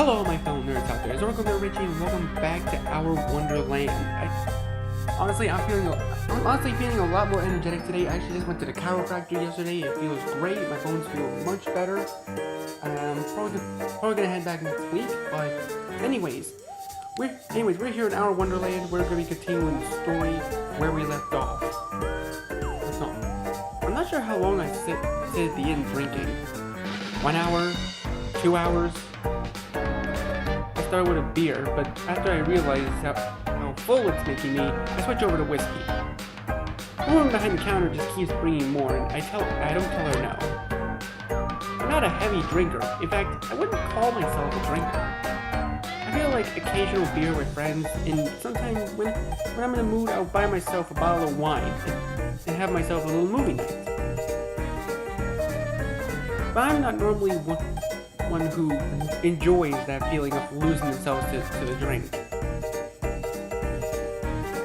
Hello, my fellow nerds out there. It's Oracle Nerd Richie, and welcome back to our Wonderland. I'm honestly feeling a lot more energetic today. I actually just went to the chiropractor yesterday. It feels great. My bones feel much better. Probably gonna head back next week. But anyways, we're here in our Wonderland. We're gonna be continuing the story where we left off. I'm not sure how long I sit at the inn drinking. 1 hour, 2 hours. I started with a beer, but after I realized how full it's making me, I switch over to whiskey. The woman behind the counter just keeps bringing more, and I don't tell her no. I'm not a heavy drinker. In fact, I wouldn't call myself a drinker. I feel like occasional beer with friends, and sometimes when I'm in the mood, I'll buy myself a bottle of wine and have myself a little movie night. But I'm not normally one who enjoys that feeling of losing themselves to the drink.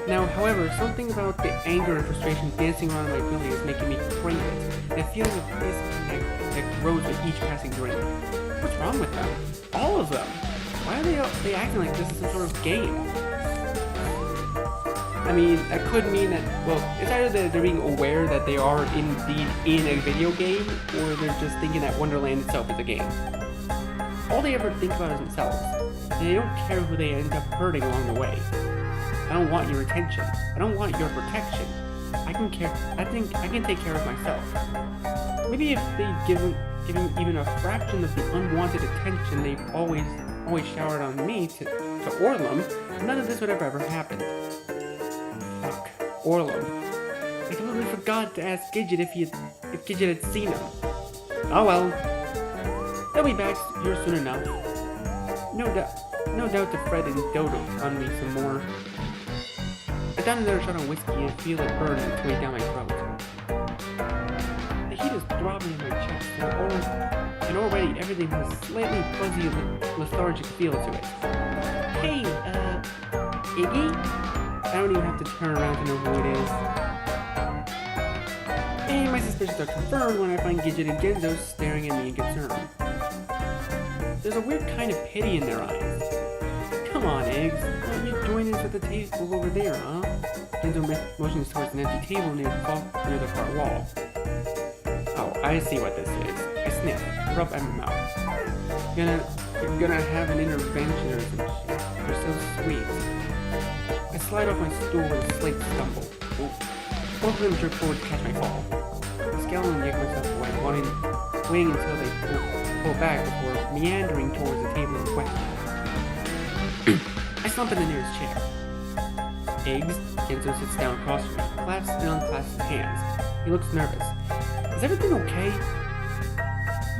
Now, however, something about the anger and frustration dancing around in my belly is making me crave it. That feeling of disconnect that grows with each passing drink. What's wrong with them? All of them. Why are they acting like this is some sort of game? I mean, that could mean that, well, it's either that they're being aware that they are indeed in a video game, or they're just thinking that Wonderland itself is a game. All they ever think about is themselves, and they don't care who they end up hurting along the way. I don't want your attention. I don't want your protection. I think I can take care of myself. Maybe if they give him even a fraction of the unwanted attention they've always showered on me to Orlam, none of this would ever happen. Fuck, Orlam. I completely forgot to ask Gidget if Gidget had seen him. Oh well. They'll be back here soon enough. No doubt to Fred and Dodo on me some more. I down another shot of whiskey and feel it burn its way down my throat. The heat is throbbing in my chest, and already everything has a slightly fuzzy, lethargic feel to it. Hey, Iggy? I don't even have to turn around to know who it is. And my suspicions are confirmed when I find Gidget and Genzo staring at me in concern. There's a weird kind of pity in their eyes. Come on, Eggs. Why don't you join us at the table over there, huh? Genzo motions towards an empty table near the far wall. Oh, I see what this is. I sniff, rub at my mouth. You're gonna have an intervention or some shit. You're so sweet. I slide off my stool with a slight stumble. Both of them jerk forward to catch my fall. I scowl and yank myself away, waiting until they pull back before meandering towards the table in question. I slump in the nearest chair. Eggs. Genzo sits down across from me, clasps and unclasps his hands. He looks nervous. Is everything okay?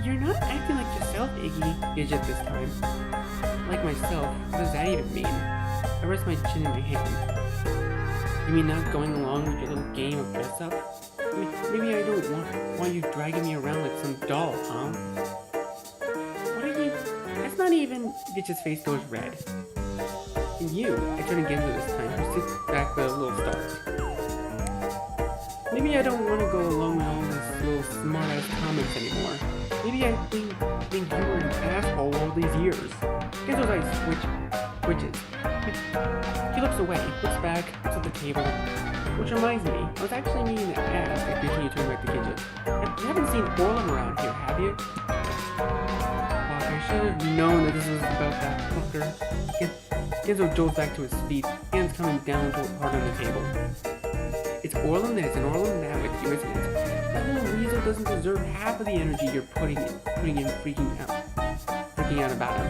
You're not acting like yourself, Iggy. Gidget this time. Like myself? What does that even mean? I rest my chin in my hand. You mean not going along with your little game of dress up? Maybe I don't want you dragging me around like some doll, huh? What are you... That's not even... Gidget's face goes red. And you, I turn again to this time, who sits back with a little start. Maybe I don't want to go along with all this little smart-ass comments anymore. Maybe I think you were an asshole all these years. Genzo's eyes twitches. He looks away, looks back, looks at the table. Which reminds me, I was actually meaning to ask. I continue turning back to Gidget. You haven't seen Orlam around here, have you? Fuck, I should have known that this was about that fucker. Genzo jolts back to his feet, hands coming down to hard on the table. It's Orlam this and Orlam that with you, isn't it? That little weasel doesn't deserve half of the energy you're putting in freaking out about him.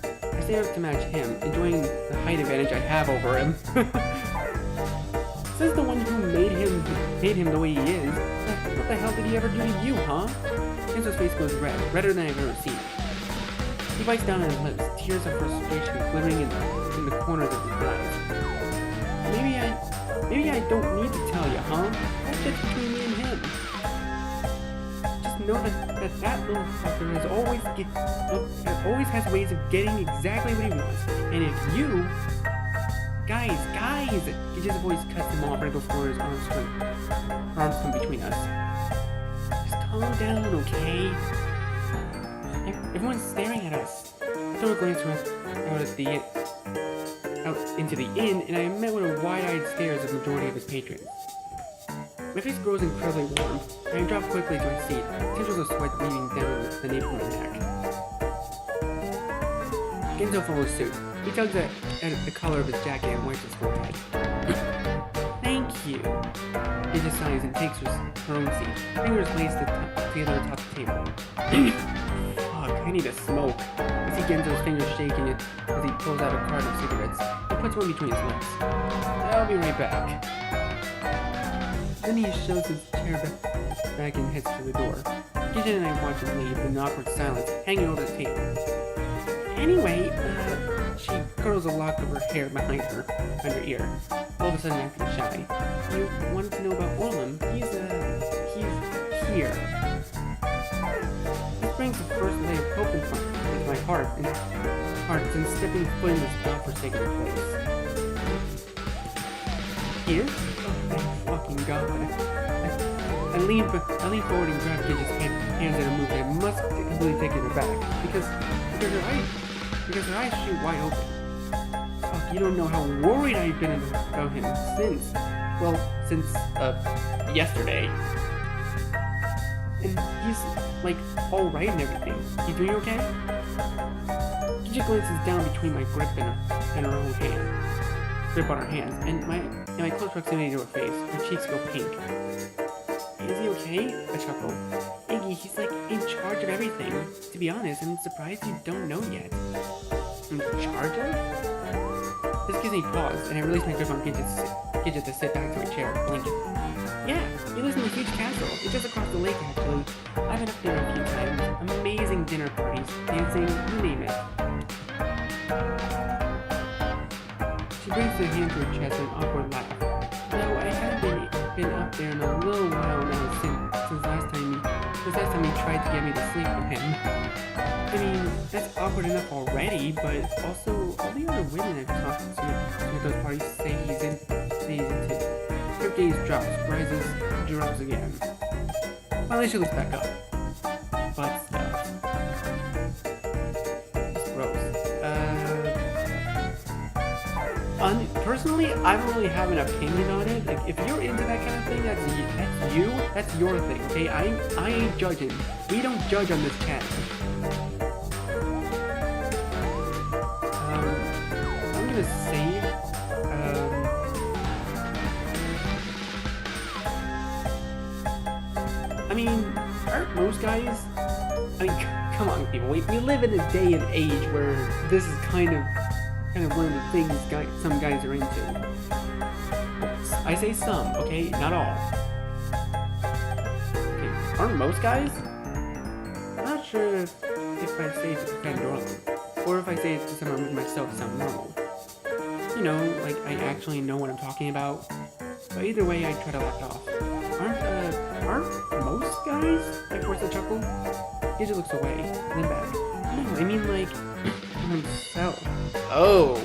I stand up to match him, enjoying the height advantage I have over him. Says the one who made him the way he is. What the hell did he ever do to you, huh? Genzo's face goes red, redder than I've ever seen. He bites down on his lips, tears of frustration glittering in the corners of his eyes. Maybe I don't need to tell you, huh? That's just between me and him. Just know that little fucker always has ways of getting exactly what he wants. And if you... Guys! Gidget's voice cuts him off right before his arms come between us. Just calm down, okay? Everyone's staring at us. throw a glance out into the inn, and I am met with a wide-eyed stares of the majority of its patrons. My face grows incredibly warm, and I drop quickly to my seat, tendrils of sweat weaving down the nape of my neck. Genzo follows suit. He tugs at the collar of his jacket and wipes his forehead. Thank you. Gidget sighs and takes her own seat. Fingers laced together atop the table. Fuck, I need a smoke. I see Genzo's fingers shaking it as he pulls out a carton of cigarettes and puts one between his lips. I'll be right back. Then he shoves his chair back and heads to the door. Gidget and I watch him leave in an awkward silence, hanging over the table. Anyway, she curls a lock of her hair behind her ear, all of a sudden acting shy. You wanted to know about Orlam? He's here. This brings the first layer of hope into my heart since stepping foot in this godforsaken place. Here? Oh, thank fucking God. I lean forward and grab Gidget's hands in a move that must completely take her back, because her eyes shoot wide open. Fuck, you don't know how worried I've been about him since yesterday. And he's, like, alright and everything. You doing okay? Gidget glances down between my grip and her own hand. Grip on her hands, and my close proximity to her face. Her cheeks go pink. Is he okay? I chuckle. Iggy, he's like in charge of everything. To be honest, I'm surprised you don't know yet. In charge of? This gives me pause, and I release my grip on Gidget to sit back to my chair, blinking. Yeah, he lives in a huge castle. It's just across the lake, actually. I've been up there a few times. Amazing dinner parties, dancing, you name it. She brings her hand to her chest with an awkward laugh. No, I haven't been up there in a little while now since last time he tried to get me to sleep with him. I mean, that's awkward enough already, but also all the other women I've talked to at those parties say he's into. Her gaze rises, drops again. Finally, she looks back up. Butt stuff. It's gross. Personally, I don't really have an opinion on it. Like, if you're into that kind of thing, that's your thing, okay? I ain't judging. We don't judge on this channel. I'm gonna save, I mean, aren't most guys, come on people, we live in a day and age where this is kind of one of the things some guys are into. I say some, okay? Not all. Okay, aren't most guys? I'm not sure if I say it to defend Orlam, or if I say it to someone with myself sound normal. You know, like I actually know what I'm talking about. But either way, I try to laugh off. Aren't most guys? I force a chuckle. Gidget looks away, then back. No, I mean like himself. Oh.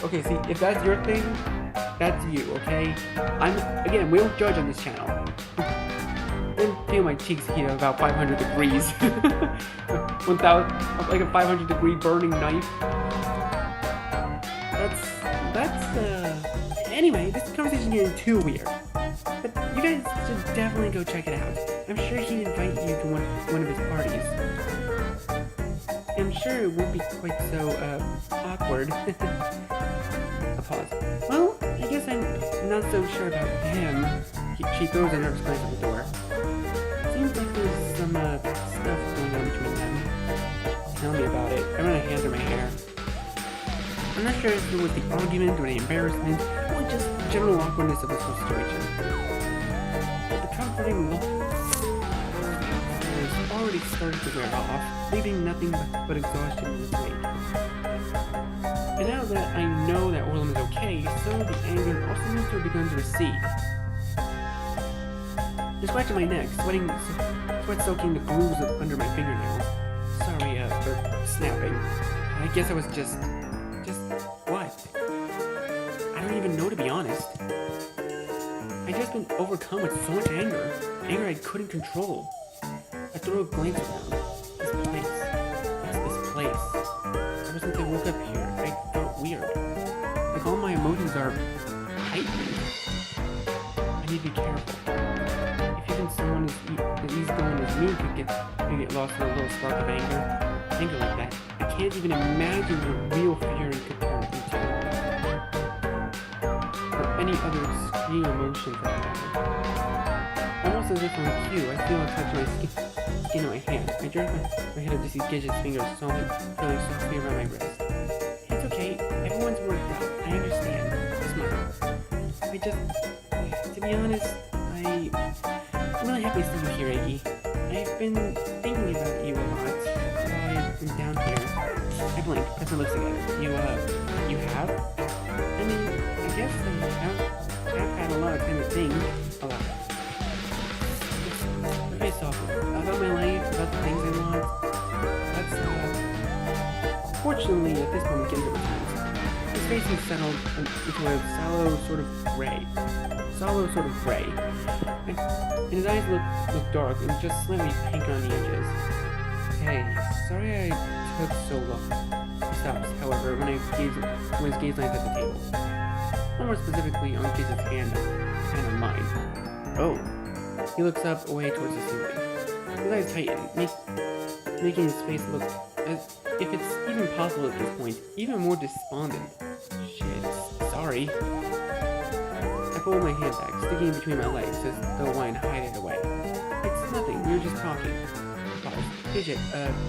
Okay, see, if that's your thing, that's you, okay? Again, we don't judge on this channel. Then feel my cheeks heat at about 500 degrees. 1,000, like a 500 degree burning knife. Anyway, this conversation's getting too weird. But you guys should definitely go check it out. I'm sure he'd invite you to one of his parties. I'm sure it won't be quite so, awkward. A pause. Well, I guess I'm not so sure about him. She throws a nervous glance at the door. Seems like there's some, stuff going on between them. Tell me about it. I run a hand through my hair. I'm not sure if it was the argument or the embarrassment, or just the general awkwardness of this whole situation. But the comforting look has already started to wear off, leaving nothing but exhaustion in his wake. And now that I know that Orlam is okay, some of the anger also seems to have begun to recede. I'm scratching my neck, sweat soaking the grooves under my fingernails. Sorry, for snapping. I guess I was just what? I don't even know, to be honest. I'd just been overcome with so much anger I couldn't control. I threw a glance around this place. woke up here, I felt weird. Like all my emotions are heightened. I need to be careful. If even someone as easygoing as me could get lost in a little spark of anger like that, I can't even imagine what real fury could turn into. Or any other extreme emotion for that matter. Almost as if on cue, I feel a touch my skin on my hand. I jerk my head up to see Gidget's fingers curling softly around my wrist. It's okay, everyone's worked out. I understand. I smile. To be honest, I'm really happy to see you here, Iggy. I've been thinking about you a lot while I've been down here. I blink, press my lips together. You have? I mean, I guess I've had a lot of time to think. A lot. Very softly. About my life, about the things I want. Fortunately, at this moment, Gidget returns. His face is settled into a sallow sort of gray. And his eyes look dark and just slightly pink on the edges. Hey, sorry I took so long. He stops, however, when his gaze lands at the table. Or more specifically on Gidget's hand on mine. Oh. He looks up away towards the ceiling. His eyes tighten, making his face look as if it's even possible at this point, even more despondent. Shit, sorry. I pull my hand back, sticking between my legs as though wanting to hide it away. It's nothing, we were just talking. Pause. Gidget,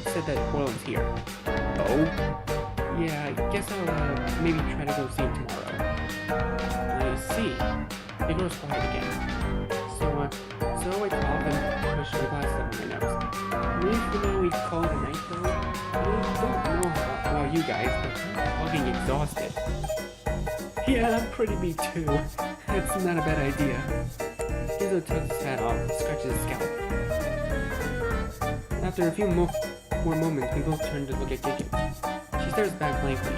said that Orlam's here. Oh? Yeah, I guess I'll, maybe try to go see him tomorrow. I see. It grows quiet again. So I cough and push my glasses up my nose. Maybe for now we call it a night though. I don't know about you guys, but I'm fucking exhausted. Yeah, I'm pretty beat too. That's not a bad idea. Gizzo takes his hat off, scratches his scalp. After a few more moments, we both turn to look at Gidget. She stares back blankly,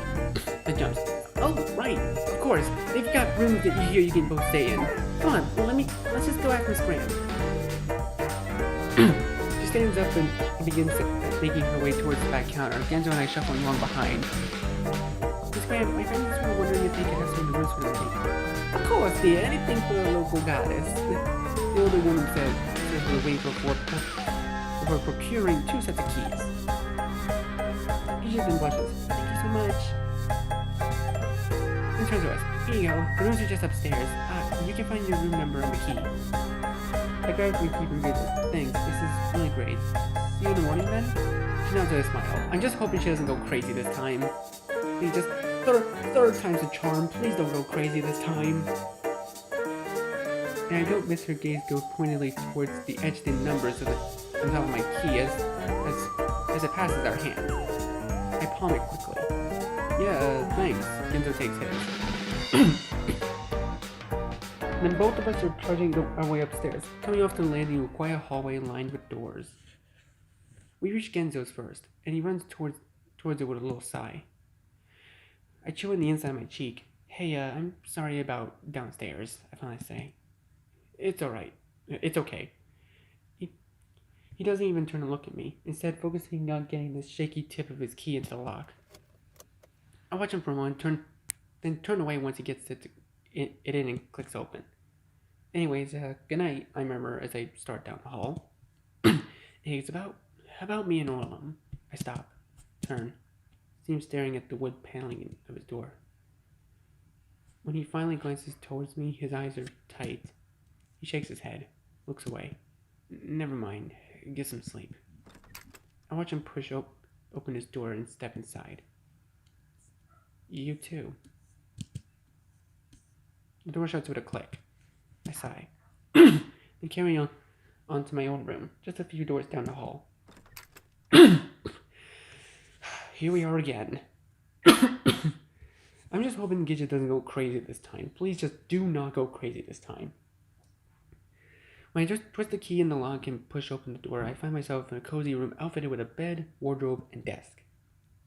then jumps. Oh, right, of course. They've got rooms that you can both stay in. Come on, well, let's just go ask Miss Graham. She stands up and begins making her way towards the back counter. Genzo and I shuffle along behind. Miss Graham, my friends were wondering if they could have some rooms for the night. Of course, dear, anything for the local goddess. The older woman said we were waiting for procuring 2 sets of keys. She just blushes. Thank you so much. And turns to us. Here you go. The rooms are just upstairs. You can find your room number on the key. I grab my key from Gidget. Thanks. This is really great. See you in the morning then? She nods with a smile. I'm just hoping she doesn't go crazy this time. Please just third time's a charm. Please don't go crazy this time. And I don't miss her gaze go pointedly towards the etched-in numbers on top of my key as it passes our hands. I palm it quickly. Yeah, thanks. Genzo takes his. Then both of us are trudging our way upstairs, coming off the landing in a quiet hallway lined with doors. We reach Genzo's first, and he runs towards it with a little sigh. I chew in the inside of my cheek. Hey, I'm sorry about downstairs, I finally say. It's alright. It's okay. He doesn't even turn to look at me, instead focusing on getting the shaky tip of his key into the lock. I watch him for a moment, then turn away once he gets it in and clicks open. Anyways, good night, I murmur as I start down the hall. It's about me and Orlam. I stop, turn, see him staring at the wood paneling of his door. When he finally glances towards me, his eyes are tight. He shakes his head, looks away. Never mind, get some sleep. I watch him push open his door and step inside. You too. The door shuts with a click. I sigh. And carry on to my own room, just a few doors down the hall. Here we are again. I'm just hoping Gidget doesn't go crazy this time. Please just do not go crazy this time. When I just twist the key in the lock and push open the door, I find myself in a cozy room outfitted with a bed, wardrobe, and desk.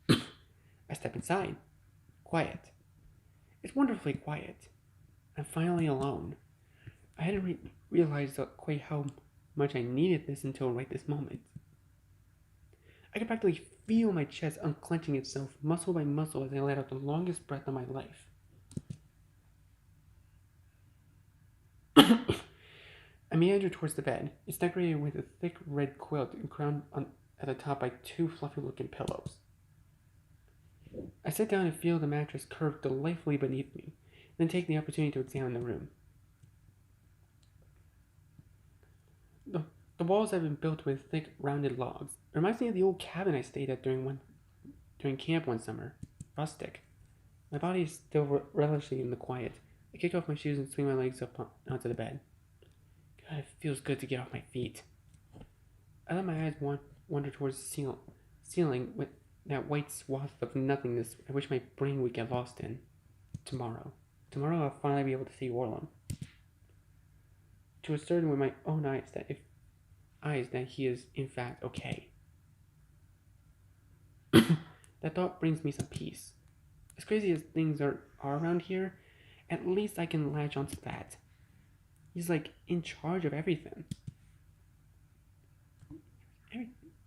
I step inside. Quiet. It's wonderfully quiet. I'm finally alone. I hadn't realized quite how much I needed this until right this moment. I could practically feel my chest unclenching itself muscle by muscle as I let out the longest breath of my life. I meandered towards the bed. It's decorated with a thick red quilt and crowned at the top by 2 fluffy-looking pillows. I sit down and feel the mattress curve delightfully beneath me, then take the opportunity to examine the room. The walls have been built with thick, rounded logs. It reminds me of the old cabin I stayed at during camp one summer. Rustic. My body is still relishing in the quiet. I kick off my shoes and swing my legs up onto the bed. God, it feels good to get off my feet. I let my eyes wander towards the ceiling with that white swath of nothingness I wish my brain would get lost in. Tomorrow I'll finally be able to see Orlam. To ascertain with my own eyes that he is in fact okay. That thought brings me some peace. As crazy as things are around here, at least I can latch onto that. He's like in charge of everything.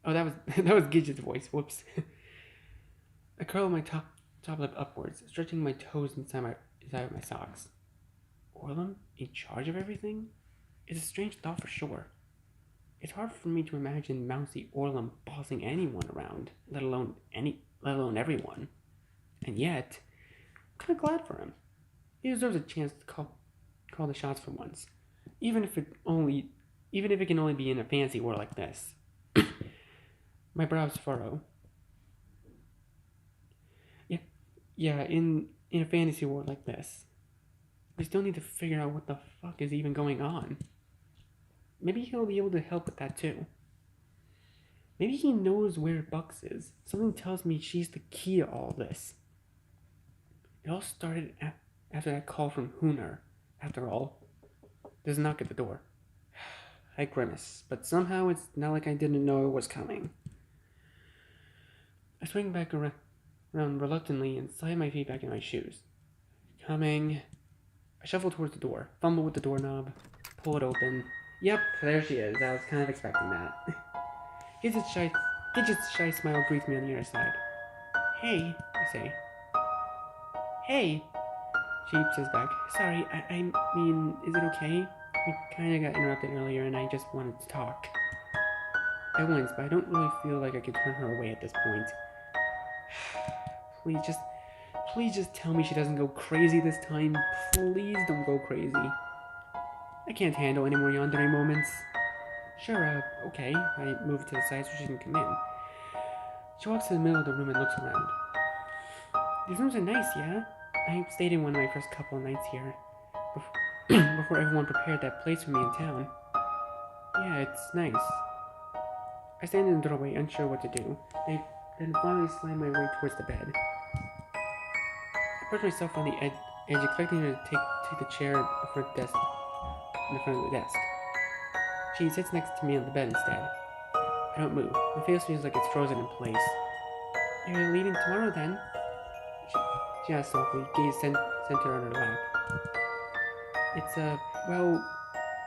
Oh, that was Gidget's voice. Whoops. I curl my top lip upwards, stretching my toes inside of my socks. Orlam in charge of everything? It's a strange thought for sure. It's hard for me to imagine mousy Orlam bossing anyone around, let alone everyone. And yet, I'm kind of glad for him. He deserves a chance to call the shots for once, even if it can only be in a fancy world like this. My brows furrow. Yeah, in a fantasy world like this. We still need to figure out what the fuck is even going on. Maybe he'll be able to help with that too. Maybe he knows where Bucks is. Something tells me she's the key to all this. It all started after that call from Hooner. After all, there's a knock at the door. I grimace, but somehow it's not like I didn't know it was coming. I swing back around reluctantly and slide my feet back in my shoes. Coming. I shuffle towards the door, fumble with the doorknob, pull it open. Yep, there she is. I was kind of expecting that. Gidget's shy smile greets me on the other side. Hey, I say. Hey, she says back. Sorry, I mean, is it okay? We kind of got interrupted earlier and I just wanted to talk. I wince, but I don't really feel like I could turn her away at this point. Please just tell me she doesn't go crazy this time. Please don't go crazy. I can't handle any more yandere moments. Sure, okay. I move to the side so she can come in. She walks to the middle of the room and looks around. These rooms are nice, yeah? I stayed in one of my first couple of nights here. Before everyone prepared that place for me in town. Yeah, it's nice. I stand in the doorway, unsure what to do. Then finally slide my way towards the bed. I perch myself on the edge expecting her to take the chair in front of the desk. She sits next to me on the bed instead. I don't move. My face feels like it's frozen in place. You're leaving tomorrow then? She asks softly, gaze centered on her lap. It's, well,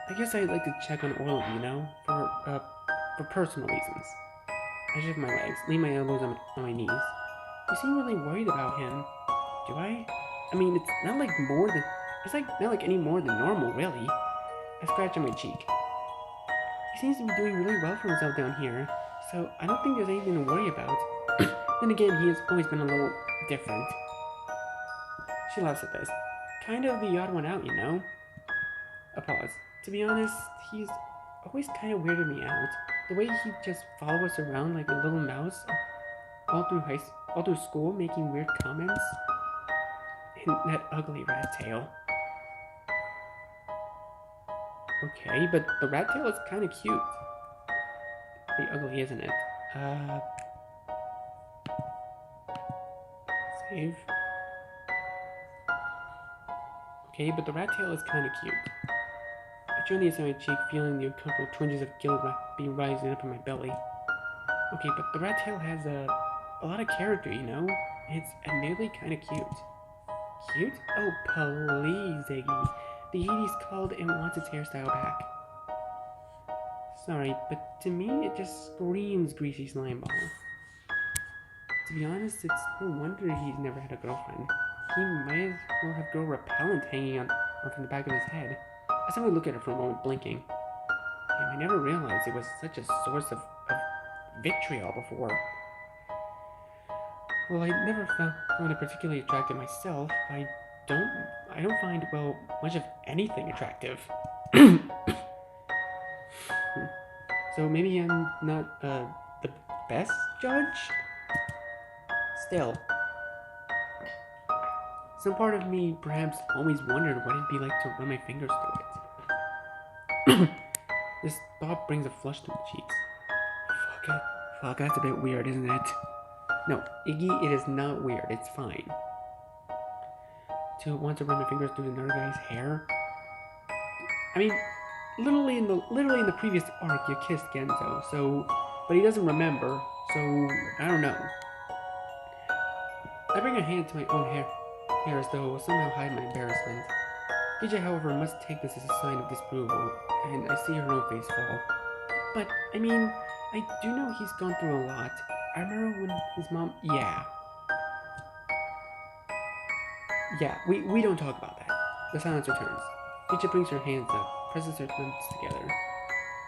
I guess I'd like to check on Orlam, you know? For personal reasons. I shift my legs, lean my elbows on my knees. You seem really worried about him. Do I? I mean, it's not like not like any more than normal, really. I scratch on my cheek. He seems to be doing really well for himself down here, so I don't think there's anything to worry about. Then again, he has always been a little different. She laughs at this. Kind of the odd one out, you know? A pause. To be honest, he's always kind of weirded me out. The way he just follows us around like a little mouse, all through school, making weird comments. And that ugly rat tail. Okay, but the rat tail is kind of cute. Pretty ugly, isn't it? Save. Okay, but the rat tail is kind of cute. I turn the inside of my cheek, feeling the uncomfortable twinges of guilt be rising up in my belly. Okay, but the rat tail has a lot of character, you know? It's admittedly kind of cute. Cute? Oh, please, Ziggy. The 80s called Unwanted hairstyle back. Sorry, but to me, it just screams greasy slime ball. To be honest, it's no wonder he's never had a girlfriend. He might as well have girl repellent hanging on from the back of his head. I suddenly look at her for a moment, blinking. Damn, I never realized it was such a source of vitriol before. Well, I never found it particularly attractive myself. Don't I don't find, well, much of anything attractive. So maybe I'm not the best judge? Still, some part of me perhaps always wondered what it'd be like to run my fingers through it. This thought brings a flush to my cheeks. Fuck, that's a bit weird, isn't it? No, Iggy, it is not weird, it's fine. To want to run my fingers through another guy's hair? I mean, literally in the previous arc, you kissed Genzo, so, but he doesn't remember, so I don't know. I bring a hand to my own hair as though somehow hide my embarrassment. Gidget, however, must take this as a sign of disapproval, and I see her own face fall. But, I mean, I do know he's gone through a lot. I remember when his mom... Yeah, we don't talk about that. The silence returns. Gidget brings her hands up, presses her thumbs together.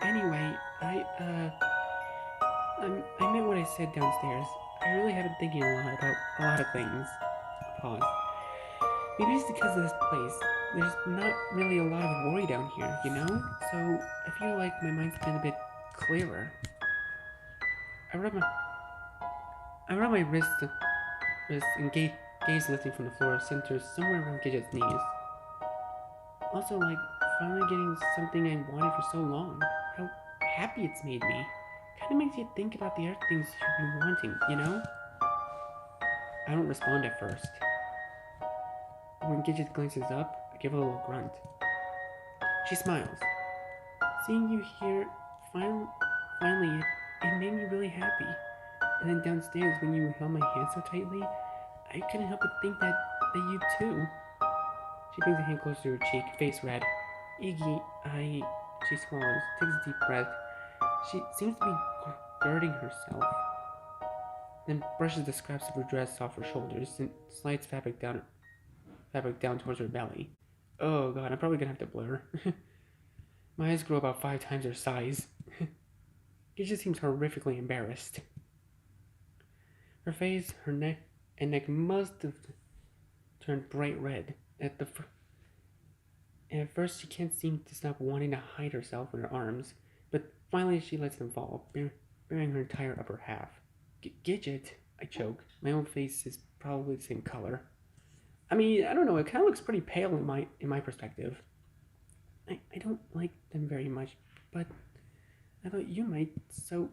Anyway, I meant what I said downstairs. I really have been thinking a lot about a lot of things. Pause. Maybe it's because of this place. There's not really a lot of worry down here, you know? So I feel like my mind's been a bit clearer. I rub my wrist and gaze lifting from the floor centers somewhere around Gidget's knees. Also, like, finally getting something I wanted for so long. How happy it's made me. Kinda makes you think about the other things you've been wanting, you know? I don't respond at first. When Gidget glances up, I give a little grunt. She smiles. Seeing you here, finally, it made me really happy. And then downstairs, when you held my hand so tightly, I couldn't help but think that you too. She brings a hand close to her cheek, face red. Iggy, She swallows, takes a deep breath. She seems to be girding herself. Then brushes the scraps of her dress off her shoulders and slides fabric down towards her belly. Oh god, I'm probably gonna have to blur. My eyes grow about 5 times their size. Gidget seems horrifically embarrassed. Her face, her neck, and neck must have turned bright red. At first, she can't seem to stop wanting to hide herself in her arms, but finally she lets them fall, bearing her entire upper half. Gidget, I choke. My own face is probably the same color. I mean, I don't know, it kind of looks pretty pale in my perspective. I don't like them very much, but I thought you might, so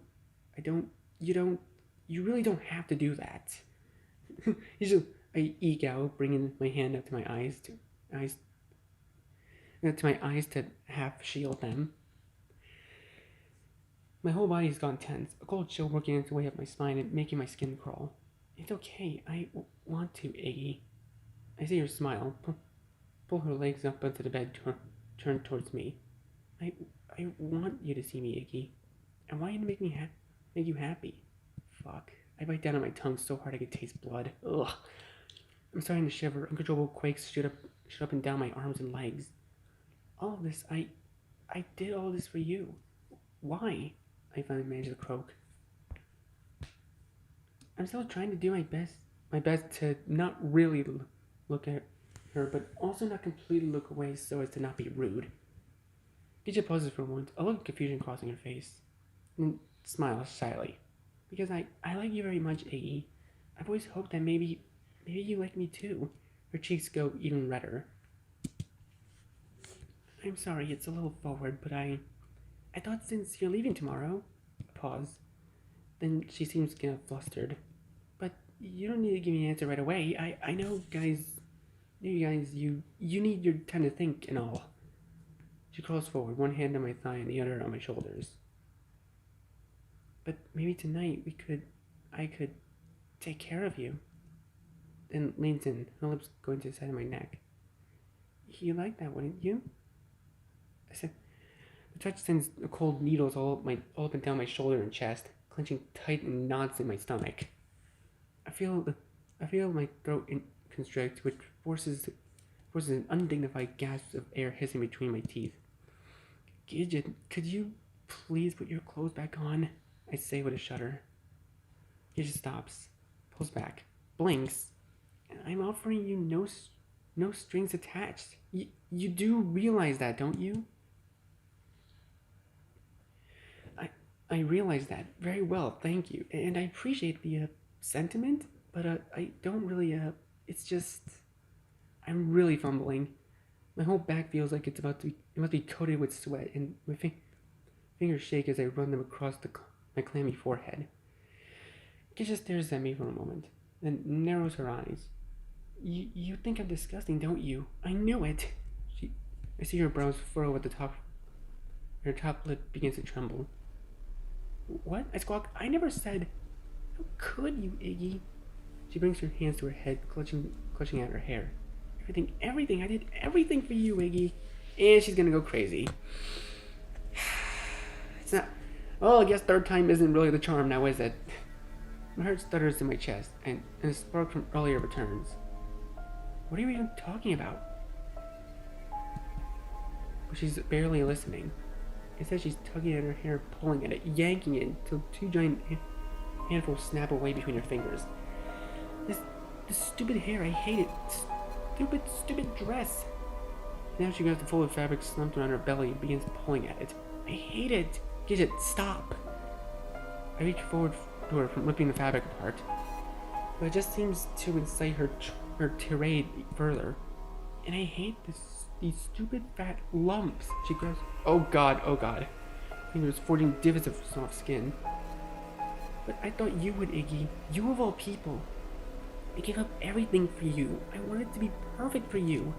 you really don't have to do that. I eke out, bringing my hand up to my eyes to half shield them. My whole body's gone tense, a cold chill working its way up my spine and making my skin crawl. It's okay, I want to, Iggy. I see her smile, pull her legs up onto the bed, turn towards me. I want you to see me, Iggy. I want you to make you happy. Fuck. I bite down on my tongue so hard I could taste blood. Ugh. I'm starting to shiver. Uncontrollable quakes shoot up and down my arms and legs. All of this, I did all this for you. Why? I finally managed to croak. I'm still trying to do my best to not really look at her, but also not completely look away so as to not be rude. Gidget pauses for a moment, a look of confusion crossing her face, and smiles shyly. Because I like you very much, Iggy. I've always hoped that maybe you like me too. Her cheeks go even redder. I'm sorry, it's a little forward, but I thought since you're leaving tomorrow... A pause. Then she seems kind of flustered. But you don't need to give me an answer right away. I know, guys... You need your time to think and all. She crawls forward, one hand on my thigh and the other on my shoulders. But maybe tonight I could take care of you. Then leans in, her lips going to the side of my neck. You like that, wouldn't you? I said. The touch sends cold needles all up and down my shoulder and chest, clenching tight in knots in my stomach. I feel my throat constrict, which forces an undignified gasp of air hissing between my teeth. Gidget, could you please put your clothes back on? I say with a shudder. Gidget stops, pulls back, blinks. I'm offering you no strings attached. You do realize that, don't you? I realize that very well, thank you, and I appreciate the sentiment, but I don't really. It's just I'm really fumbling. My whole back feels like it must be coated with sweat, and my fingers shake as I run them across my clammy forehead. Kisha stares at me for a moment, then narrows her eyes. You think I'm disgusting, don't you? I knew it. I see her brows furrow at the top. Her top lip begins to tremble. What? I squawk. I never said. How could you, Iggy? She brings her hands to her head, clutching at her hair. Everything. I did everything for you, Iggy. And she's gonna go crazy. It's not. Well, I guess third time isn't really the charm now, is it? My heart stutters in my chest, and a spark from earlier returns. What are you even talking about? But she's barely listening. Instead, she's tugging at her hair, pulling at it, yanking it until two giant handfuls snap away between her fingers. This stupid hair, I hate it. Stupid dress. Now she grabs the folded fabric slumped around her belly and begins pulling at it. I hate it. Gidget, stop. I reach forward to her from ripping the fabric apart, but it just seems to incite her tirade further. And I hate these stupid fat lumps. She grabs. Oh god. Fingers forging divots of soft skin. But I thought you would, Iggy. You of all people. I gave up everything for you. I wanted to be perfect for you.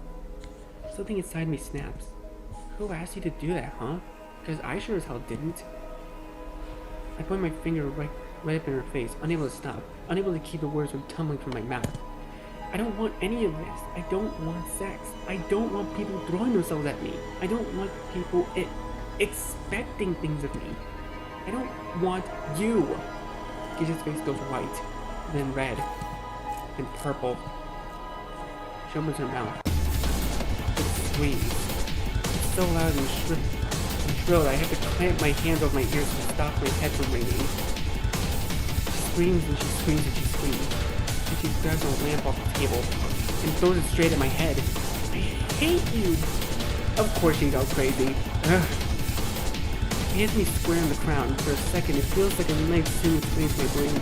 Something inside me snaps. Who asked you to do that, huh? Because I sure as hell didn't. I point my finger right up in her face, unable to stop, unable to keep the words from tumbling from my mouth. I don't want any of this. I don't want sex. I don't want people throwing themselves at me. I don't want people expecting things of me. I don't want you. Gidget's face goes white, then red, and purple. She opens her mouth. It screams. It's so loud and shrill that I have to clamp my hands over my ears to stop my head from ringing. She screams and she screams and she screams. And she grabs a lamp off the table and throws it straight at my head. I hate you! Of course she goes crazy. Ugh. It hits me square in the crown. For a second, it feels like a knife soon between my brain.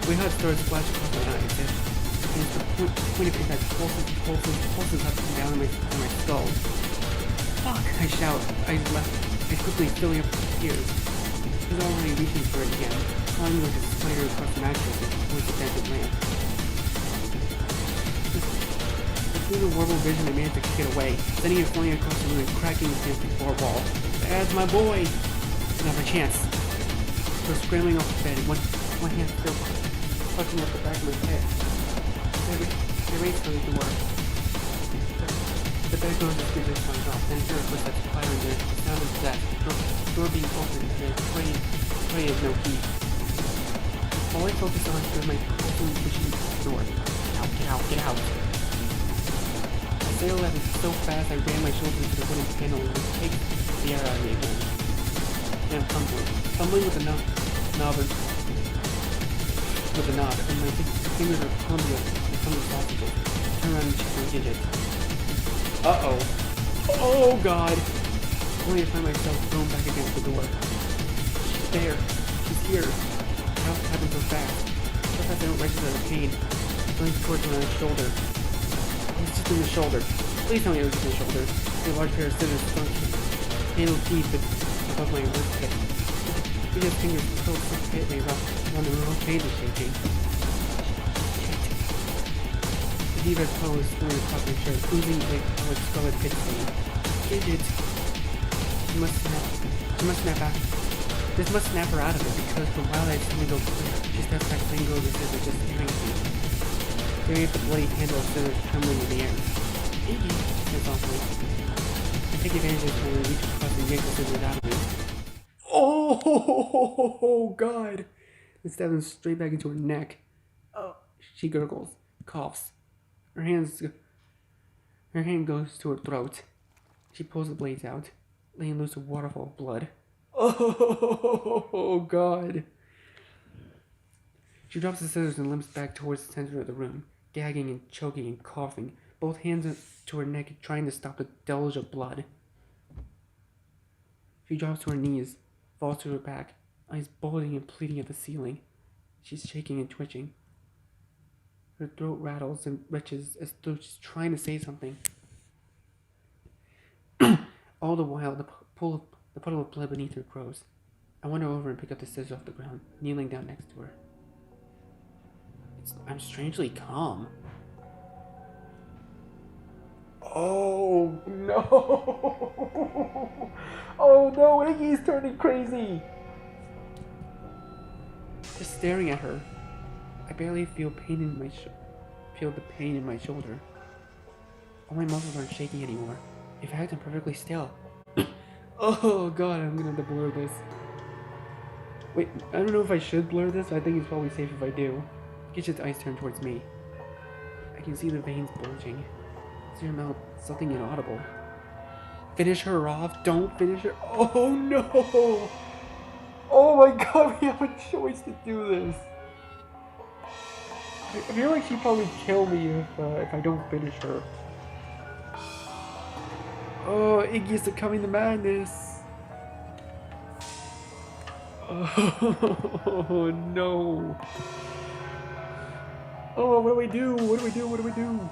We hot stars flash across my eyes, and the point of impact pulses up and down in my skull. Fuck! I shout. I quickly filling up tears. She's already reaching for it again, climbing like a spider across the mattress towards the dented lamp. Through the warbled vision, I managed to kick it away, sending it flying across the room and cracking against the floor wall. That's my boy! Not a chance. I was scrambling off the bed, one hand still clutching at the back of my head. I raced for the door. The bed goes as Gidget comes off, then I hear her footsteps clattering there, the sound of that door being opened, and a tray of no key. All I focused on was my pulsing pushing the door. Get out. I sailed at it so fast I ran my shoulders into the wooden panel and kicked the air out of me again. And I'm fumbling with the knob, and my fingers are clumsy sausages. I turn around and check on Gidget. Uh-oh. Oh, God! Only to find myself thrown back against the door. She's there. She's here. How it happened so fast? So fast I don't register the pain. Going towards her on her shoulder. It was just in the shoulder. Please tell me it was just in the shoulder. A large pair of scissors sunk handled deep above my wrist tip. Gidget's fingers curled so tightly around the remote page is shaking. The deep-red puddle is spilling across my shirt, oozing like solid scarlet pit stain. Gidget! She must snap out. This must snap her out of it, because the wild-eyed suddenly go clear. She steps back, letting go of the scissors, just staring at me. Staring at the bloody handle of scissors trembling in the air. Iggy, she says softly. I take advantage of this and reach across and yank the scissors out of me. Oh, God! and stabs him straight back into her neck. Oh, she gurgles, coughs. Her hand goes to her throat. She pulls the blades out, laying loose a waterfall of blood. Oh, God. She drops the scissors and limps back towards the center of the room, gagging and choking and coughing, both hands to her neck trying to stop the deluge of blood. She drops to her knees, falls to her back, eyes bulging and pleading at the ceiling. She's shaking and twitching. Her throat rattles and retches as though she's trying to say something. All the while, the puddle of blood beneath her grows. I wander over and pick up the scissors off the ground, kneeling down next to her. I'm strangely calm. Oh no! Oh no, Iggy's turning crazy! Just staring at her, I barely feel the pain in my shoulder. All my muscles aren't shaking anymore. In fact, I'm perfectly still. Oh god, I'm gonna have to blur this. Wait, I don't know if I should blur this, but I think it's probably safe if I do. Gidget's eyes turn towards me. I can see the veins bulging. See her mouth, something inaudible. Finish her off? Don't finish her. Oh no! Oh my god, we have a choice to do this. I feel like she'd probably kill me if I don't finish her. Oh, Iggy is succumbing to madness. Oh no. Oh, what do we do? What do we do? What do we do?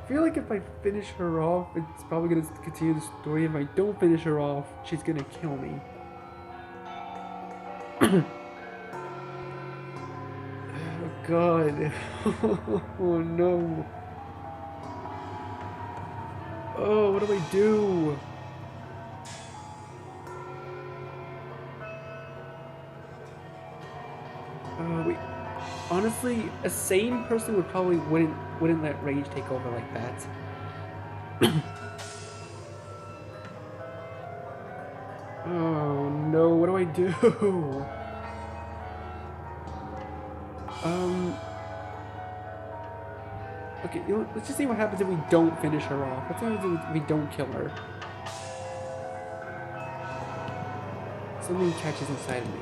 I feel like if I finish her off, it's probably going to continue the story. If I don't finish her off, she's going to kill me. Oh, God. Oh, no. Oh, what do I do? Wait. Honestly, a sane person would probably wouldn't let rage take over like that. Oh no, what do I do? Okay, let's just see what happens if we don't finish her off. What's happens if we don't kill her? Something catches inside of me.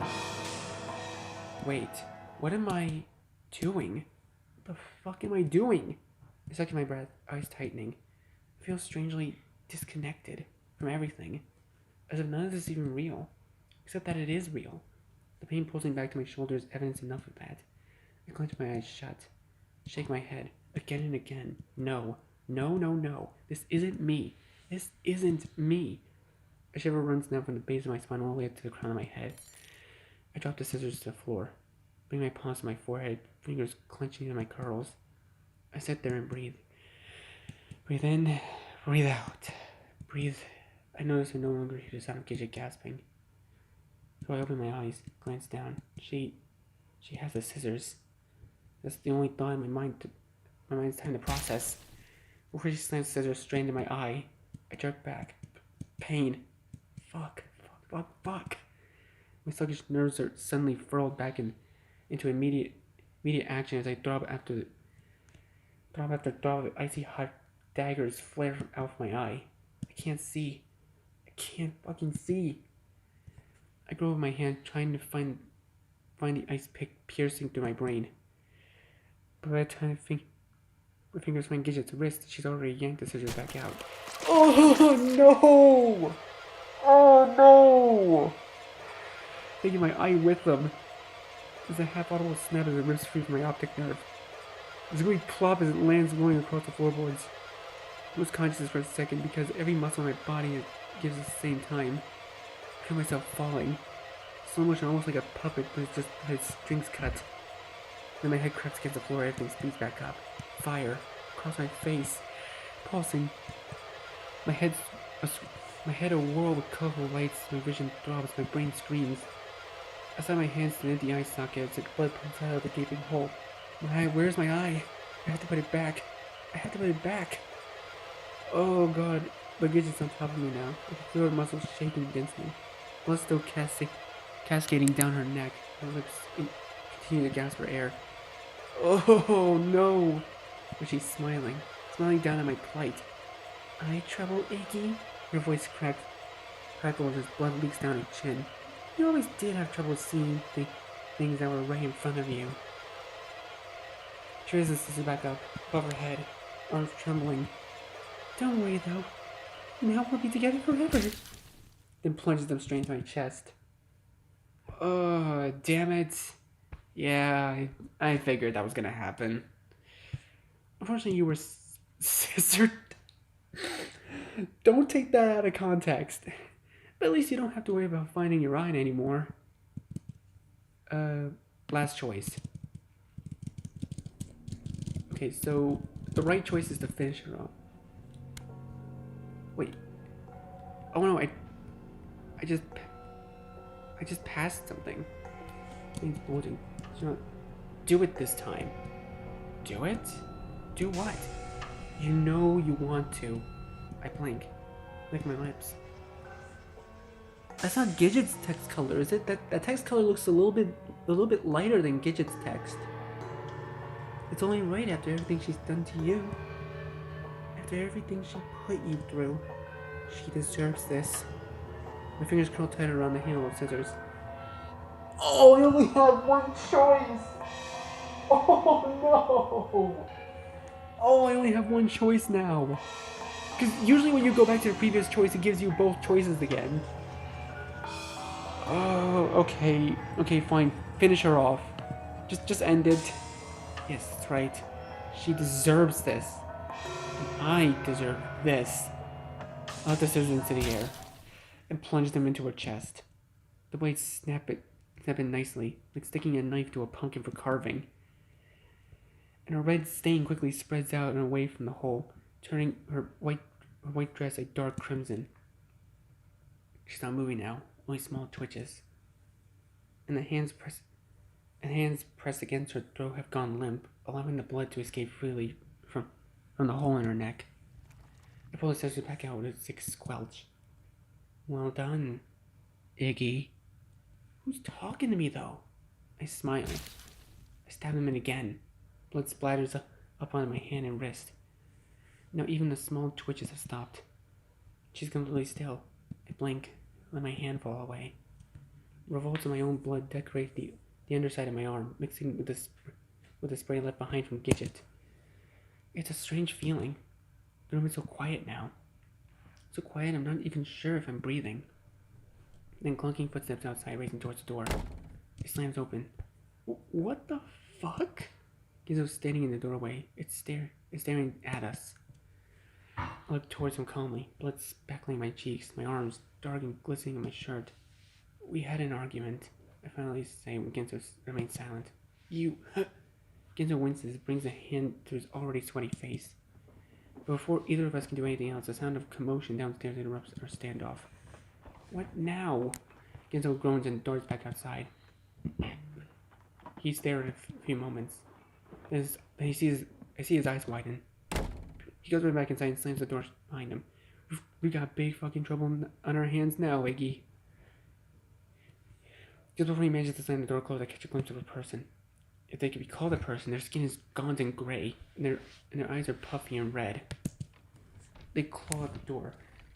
Wait, what am I doing? What the fuck am I doing? I suck in my breath, eyes tightening. I feel strangely disconnected from everything, as if none of this is even real, except that it is real. The pain pulsing back to my shoulder is evidence enough of that. I clench my eyes shut, shake my head, again and again. No, no, no, no. This isn't me. This isn't me. A shiver runs down from the base of my spine all the way up to the crown of my head. I drop the scissors to the floor, bring my palms to my forehead, fingers clenching into my curls. I sit there and breathe. Breathe in, breathe out. Breathe. I notice I no longer hear the sound of Gidget gasping. So I open my eyes, glance down. She has the scissors. That's the only thought in my mind. My mind's time to process. Before she slams the scissors straight into my eye, I jerk back. Pain. Fuck. My sluggish nerves are suddenly furled back into immediate action as I throb after throb. Icy hot daggers flare out from my eye. I can't see. I can't fucking see. I grope with my hand, trying to find the ice pick piercing through my brain. But by the time my fingers find Gidget's wrist, she's already yanked the scissors back out. Oh no! Oh no! Taking my eye with them. There's a half-audible snap as it rips free from my optic nerve. There's a great plop as it lands rolling across the floorboards. I lose consciousness for a second because every muscle in my body gives at the same time. I feel myself falling. Slow motion, almost like a puppet, but it's just had strings cut. Then my head cracks against the floor, everything speeds back up. Fire across my face, pulsing. My head a whirl with colorful lights. My vision throbs. My brain screams. I slide my hands to the empty eye socket as blood pumps out of the gaping hole. My eye, where's my eye? I have to put it back. Oh god, but Gidget's on top of me now. I can feel her muscles shaking against me. Blood still cascading down her neck. Her lips continued to gasp for air. Oh no! But she's smiling down at my plight. Eye trouble, Iggy? Her voice crackles as blood leaks down her chin. You always did have trouble seeing things that were right in front of you. She raises the scissors back up, above her head, arms trembling. Don't worry though. Now we'll be together forever. Then plunges them straight into my chest. Oh, damn it. Yeah, I figured that was gonna happen. Unfortunately, you were scissored. Don't take that out of context. But at least you don't have to worry about finding your eye anymore. Last choice. Okay, so the right choice is to finish her off. Wait. Oh no, I just passed something. Things bulging. Do it this time. Do it? Do what? You know you want to. I blink. Lick my lips. That's not Gidget's text color, is it? That text color looks a little bit lighter than Gidget's text. It's only right after everything she's done to you. After everything she put you through. She deserves this. My fingers curl tighter around the handle of scissors. Oh, I only have one choice! Oh no! Oh, I only have one choice now. Because usually when you go back to the previous choice, it gives you both choices again. Oh, okay. Okay, fine. Finish her off. Just end it. Yes, that's right. She deserves this. And I deserve this. I'll let the scissors into the air and plunge them into her chest. The blades snap in nicely, like sticking a knife to a pumpkin for carving. And her red stain quickly spreads out and away from the hole, turning her white dress a dark crimson. She's not moving now, only small twitches. And the hands pressed against her throat have gone limp, allowing the blood to escape freely from the hole in her neck. I pull the scissors back out with a sick squelch. Well done, Iggy. Who's talking to me, though? I smile. I stab him in again. Blood splatters up onto my hand and wrist. Now even the small twitches have stopped. She's completely still. I blink, let my hand fall away. Revolts of my own blood decorate the underside of my arm, mixing with the spray left behind from Gidget. It's a strange feeling. The room is so quiet now. So quiet I'm not even sure if I'm breathing. Then clunking footsteps outside, racing towards the door. It slams open. What the fuck? Gizzo's standing in the doorway. It's staring at us. I look towards him calmly, blood speckling my cheeks, my arms dark and glistening on my shirt. We had an argument. I finally say when Gizzo remains silent. You... Gizzo winces, brings a hand to his already sweaty face. But before either of us can do anything else, a sound of commotion downstairs interrupts our standoff. What now? Gizzo groans and darts back outside. He's there in a few moments. Then I see his eyes widen. He goes right back inside and slams the door behind him. We've got big fucking trouble on our hands now, Iggy. Just before he manages to slam the door closed, I catch a glimpse of a person. If they could be called a person, their skin is gaunt and gray, and their eyes are puffy and red. They claw at the door.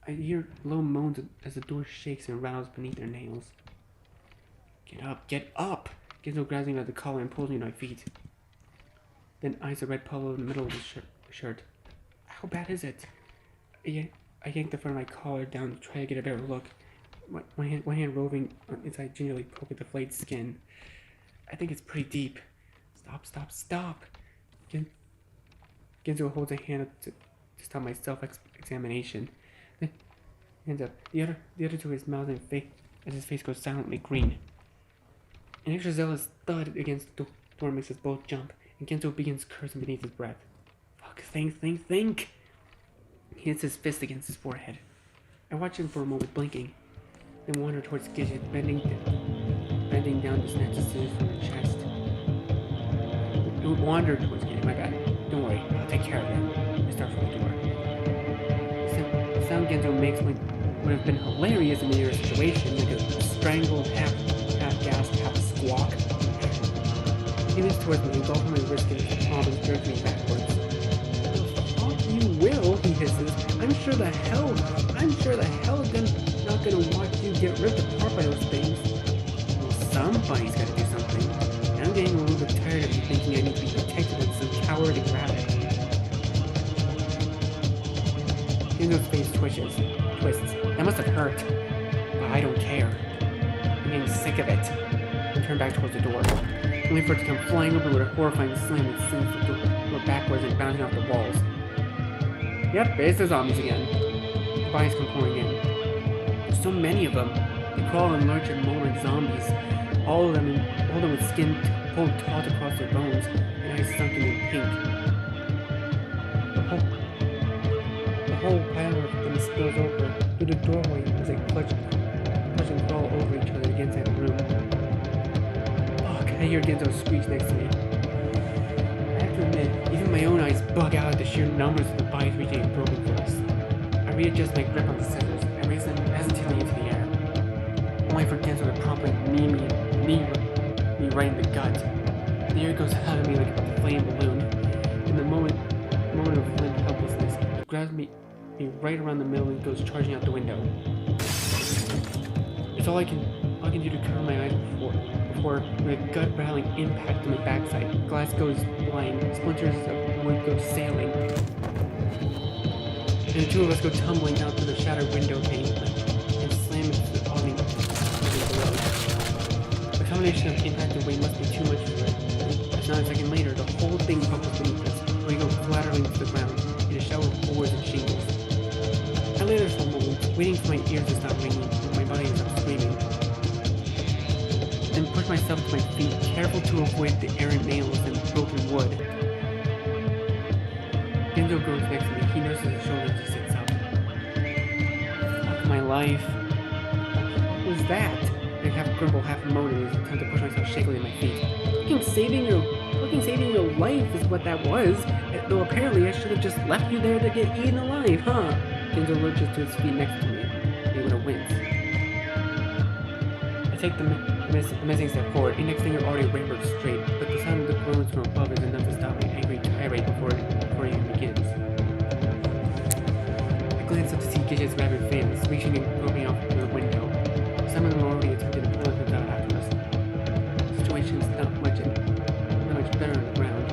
I hear low moans as the door shakes and rattles beneath their nails. Get up, get up! Gizzo grabs me by the collar and pulls me to my feet. Then eyes a red puddle in the middle of his shirt. How bad is it? I yank the front of my collar down to try to get a better look. One hand roving inside, gingerly poke at the flayed skin. I think it's pretty deep. Stop. Gizzo holds a hand up to stop my self-examination. Then hands up, the other to his mouth and face as his face goes silently green. An extra zealous thud against the door makes us both jump, and Gizzo begins cursing beneath his breath. Fuck, think! He hits his fist against his forehead. I watch him for a moment, blinking, then wander towards Gidget, bending down to snatch the scissors from her chest. It would wander towards Gidget, my bad. Don't worry, I'll take care of him. I start from the door. The sound Gizzo makes would have been hilarious in the nearest situation, like a strangled, half gasp, half squawk. He leans towards me, engulfing my wrist in his palm and jerking me backwards. The fuck you will, he hisses. I'm sure the hell not gonna watch you get ripped apart by those things. Well, somebody's gotta do something. And I'm getting a little bit tired of you thinking I need to be protected with some cowardly rabbit. Genzo's face twists. That must have hurt. But I don't care. I'm getting sick of it. I turn back towards the door, only for it to come flying open with a horrifying slam that sends the door backwards and bouncing off the walls. Yep, it's the zombies again. The bodies come pouring in. There's so many of them. They crawl and lurch and moan like zombies. All of them with skin pulled taut across their bones and eyes sunken in pink. The whole pile of them spills over through the doorway as they clutch and crawl over each other against that room. Fuck, I hear Genzo screech next to me. I have to admit, even my own eyes bug out at the sheer numbers of the bodies reaching a broken force. I readjust my grip on the scissors and raise them hesitantly into the air, only for Genzo to promptly knee me right in the gut. The air goes out of me like a flame balloon. In the moment of limp helplessness, it grabs me right around the middle and goes charging out the window. It's all I can do to cover my eyes before with a gut-rattling impact on my backside. Glass goes flying, splinters of wood go sailing, and the two of us go tumbling out through the shattered window pane and slam into the awning below. The combination of impact and weight must be too much for it. As not a second later, the whole thing buckles beneath us, we go clattering to the ground in a shower of boards and shingles. I lay there for a moment, waiting for my ears to stop ringing and my body to stop screaming. Then push myself to my feet, careful to avoid the errant nails and broken wood. Genzo goes next to me. He nurses his shoulder as he sits up. Fuck my life. What was that? I half grumble, half moan in his attempt to push myself shakily to my feet. Fucking saving your life is what that was. Though apparently I should have just left you there to get eaten alive, huh? Genzo lurches to his feet next to me, able to wince. I take the menacing step forward. The next finger already wavered straight, but the sound of the groans from above is enough to stop my angry tirade before it even begins. I glance up to see Gidget's rabid fans reaching and poking out through the window. Some of them already attempted to pull themselves out after us. The situation's not much better on the ground.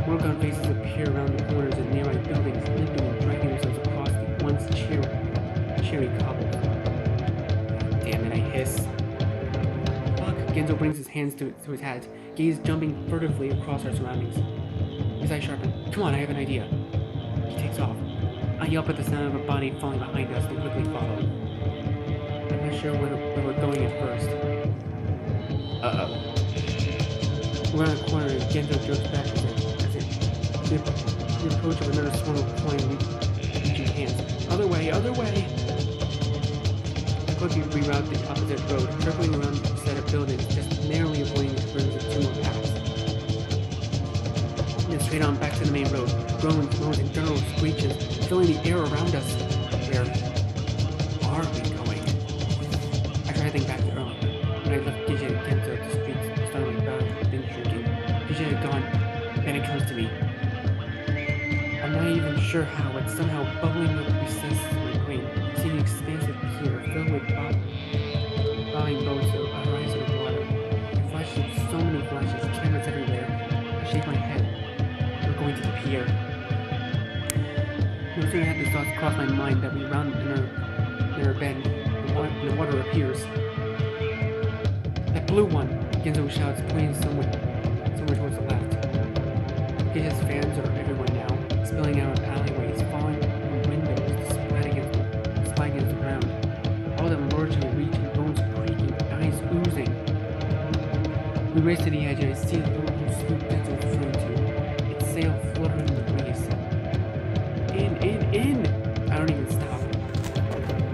Morgan faces appear around the corners and nearby buildings, limping and dragging themselves across the once cheery cobble. Damn it, I hiss. Fuck! Genzo brings his hands to his hat, gaze jumping furtively across our surroundings. His eyes sharpen. Come on, I have an idea. He takes off. I yelp at the sound of a body falling behind us and quickly follow. I'm not sure where we're going at first. Uh-oh. We're on a corner and Genzo jerks back as it the approach of another swarm of flying reaching hands. Other way! I quickly reroute the opposite road, circling around a set of buildings, just narrowly avoiding the convergence of two more paths. Then straight on back to the main road, groans, moans, and guttural screeches filling the air around us. Where are we going? I try to think back to earlier, when I left Gidget and Genzo at the streets, starting about then shrinking. Gidget had gone, then it comes to me. I'm not even sure how, it's somehow bubbling up recesses of my brain. See the expansive pier filled with bobbing boats of horizon of water. Flashes, so many flashes, cameras everywhere. I shake my head. We're going to the pier. No sooner had these thoughts cross my mind that we round in our bend, and the water appears. That blue one! Genzo shouts, pointing somewhere towards the left. Gidget's fans are everywhere now, spilling out of alleyways, falling from windows, splat against the ground. All of them lurching and reaching, bones creaking, eyes oozing. We race to the edge and I see the little sloop Genzo is referring to, its sail fluttering in the breeze. In! I don't even stop.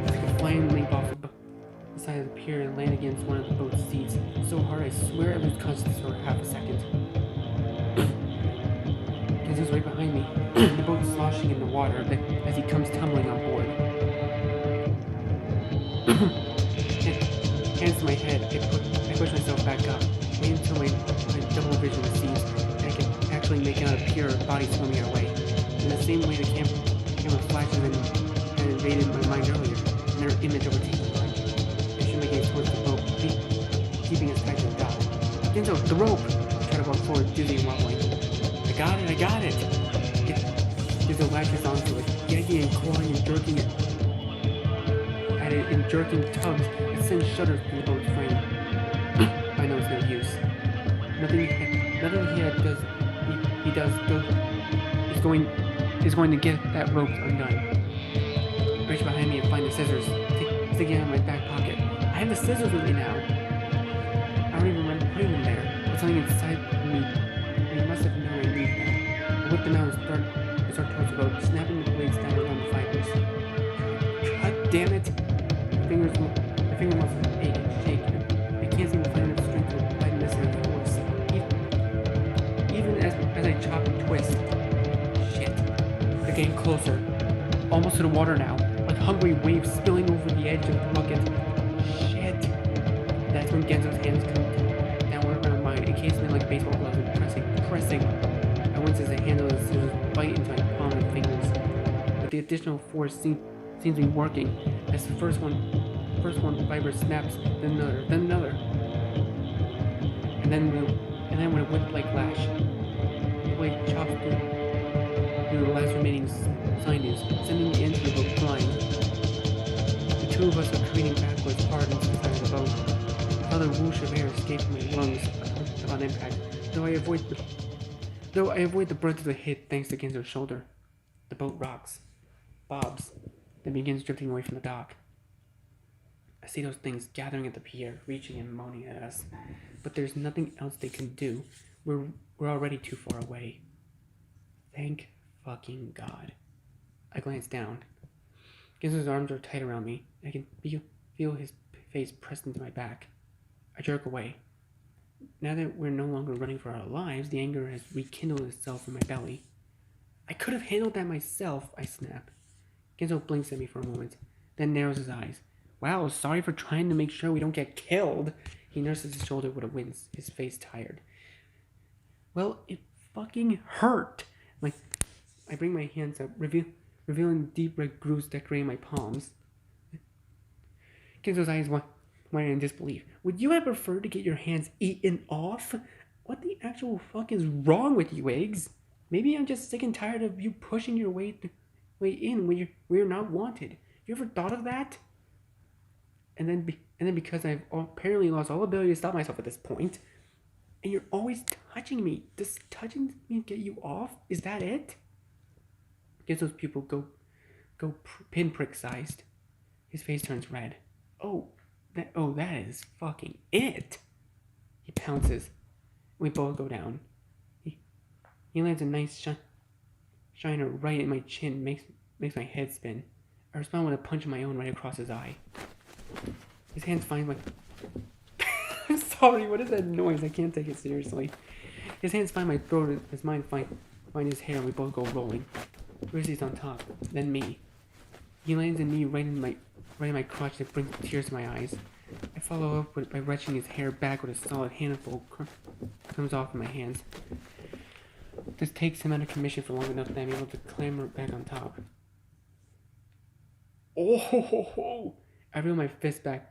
It's like a flying leap off the side of the pier and land against one of the boat's seats. So hard I swear I lose consciousness for half a second. Genzo's right behind me, the boat sloshing in the water as he comes tumbling on board. Hands to my head, I push myself back up, Wait until my double vision receives and I can actually make out a pure body swimming our way. In the same way the camera flashes and had invaded my mind earlier, and their image overtaking mine. I should make it towards the boat, keeping us tight to the dock. Genzo, the rope! I try to walk forward, dizzy and wobbling. I got it! Genzo latches onto it, yanking and clawing and jerking at it in jerking tugs that send shudders through the boat's frame. I know it's no use. Nothing he does is going to get that rope undone. I reach behind me and find the scissors, sticking out of my back pocket. I have the scissors with me now. I don't even remember putting them there, but something inside me must have known I needed them. I whip them out and start towards the boat, snapping the blades down around the fibers. God damn it! My finger muscles ache and shake. I can't seem to find enough strength to apply the necessary force. Even as I chop and twist. Shit. They're getting closer. Almost to the water now. Like hungry waves spilling over the edge of the bucket. Shit. That's when Genzo's hands come downward around mine, encasing them like baseball gloves and pressing. I wince as the handle of the scissors bite into my palm and fingers. But the additional force seems to be working. As the first one fiber snaps, then another. And then with a whip-like lash, the blade chops through the last remaining sinews, sending the ends of the boat flying. The two of us are careening backwards hard into the side of the boat. Another whoosh of air escaped from my lungs upon impact, though I avoid the brunt of the hit thanks to Genzo's shoulder. The boat rocks, bobs, then begins drifting away from the dock. I see those things gathering at the pier, reaching and moaning at us, but there's nothing else they can do. We're already too far away. Thank fucking God. I glance down. Genzo's arms are tight around me. I can feel his face pressed into my back. I jerk away. Now that we're no longer running for our lives, the anger has rekindled itself in my belly. I could have handled that myself, I snap. Genzo blinks at me for a moment, then narrows his eyes. Wow, sorry for trying to make sure we don't get killed. He nurses his shoulder with a wince, his face tired. Well, it fucking hurt. I bring my hands up, revealing deep red grooves decorating my palms. Genzo's eyes wide in disbelief. Would you have preferred to get your hands eaten off? What the actual fuck is wrong with you, Eggs? Maybe I'm just sick and tired of you pushing your way in when you're not wanted. You ever thought of that? And then because I've apparently lost all ability to stop myself at this point, and you're always touching me. Does touching me get you off? Is that it? Genzo's pupil go pinprick sized. His face turns red. That is fucking it. He pounces. We both go down. He lands a nice shiner right in my chin, makes my head spin. I respond with a punch of my own right across his eye. His hands find my... I'm sorry, what is that noise? I can't take it seriously. His hands find my throat and his mind find his hair and we both go rolling. Grizzly's on top, then me. He lands a knee right in my crotch that brings tears to my eyes. I follow up by wrenching his hair back with a solid handful comes off in my hands. This takes him out of commission for long enough that I'm able to clamber back on top. Oh ho ho ho! I reel my fist back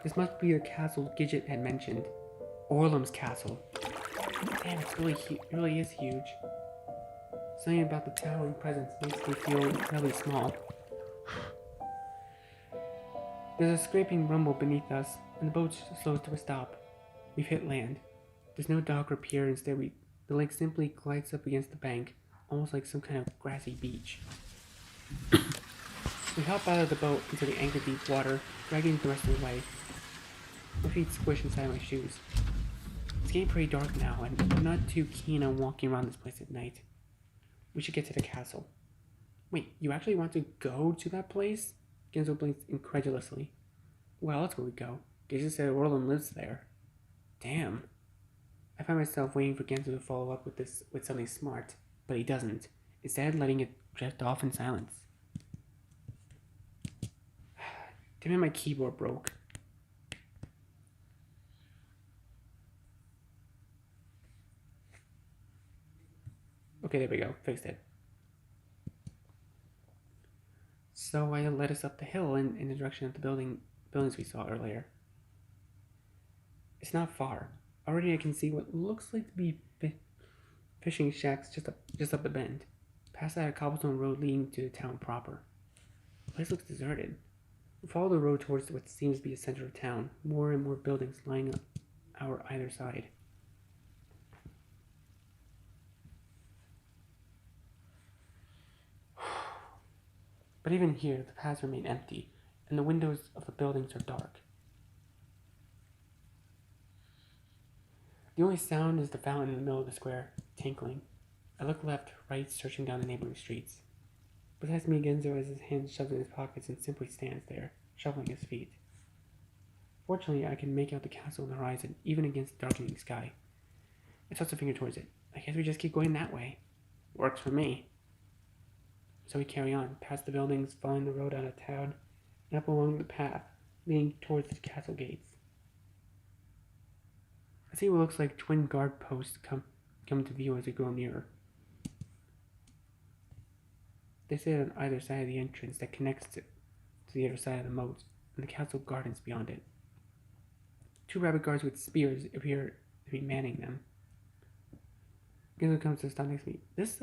This must be the castle Gidget had mentioned. Orlam's castle. Damn, it really is huge. Something about the towering presence makes me feel incredibly small. There's a scraping rumble beneath us, and the boat slows to a stop. We've hit land. There's no dock or pier, instead the lake simply glides up against the bank, almost like some kind of grassy beach. We hop out of the boat into the ankle-deep water, dragging the rest of the way. My feet squish inside my shoes. It's getting pretty dark now, and I'm not too keen on walking around this place at night. We should get to the castle. Wait, you actually want to go to that place? Genzo blinks incredulously. Well, that's where we go. Gidget said Orlam lives there. Damn. I find myself waiting for Genzo to follow up with something smart, but he doesn't, instead letting it drift off in silence. Damn it, my keyboard broke. Okay, there we go. Fixed it. So I led us up the hill in the direction of the buildings we saw earlier. It's not far. Already I can see what looks like to be fishing shacks just up the bend. Past that, a cobblestone road leading to the town proper. The place looks deserted. We follow the road towards what seems to be the center of town. More and more buildings lining up our either side. But even here, the paths remain empty, and the windows of the buildings are dark. The only sound is the fountain in the middle of the square, tinkling. I look left, right, searching down the neighboring streets. Besides me, Genzo has his hands shoved in his pockets and simply stands there, shuffling his feet. Fortunately, I can make out the castle on the horizon, even against the darkening sky. I toss a finger towards it. I guess we just keep going that way. Works for me. So we carry on, past the buildings, following the road out of town, and up along the path, leading towards the castle gates. I see what looks like twin guard posts come to view as we grow nearer. They sit on either side of the entrance that connects to the other side of the moat, and the castle gardens beyond it. 2 rabbit guards with spears appear to be manning them. Genzo comes to stop next to me. This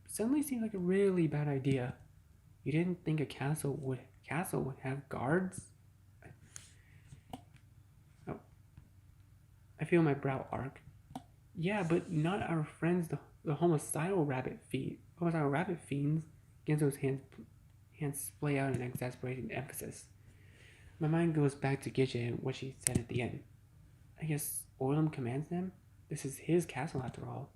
suddenly seems like a really bad idea. You didn't think a castle would have guards? Oh. I feel my brow arc. Yeah, but not our friends, the homicidal rabbit fiends. Genzo's hands splay out in exasperated emphasis. My mind goes back to Gidget and what she said at the end. I guess Orlam commands them? This is his castle after all.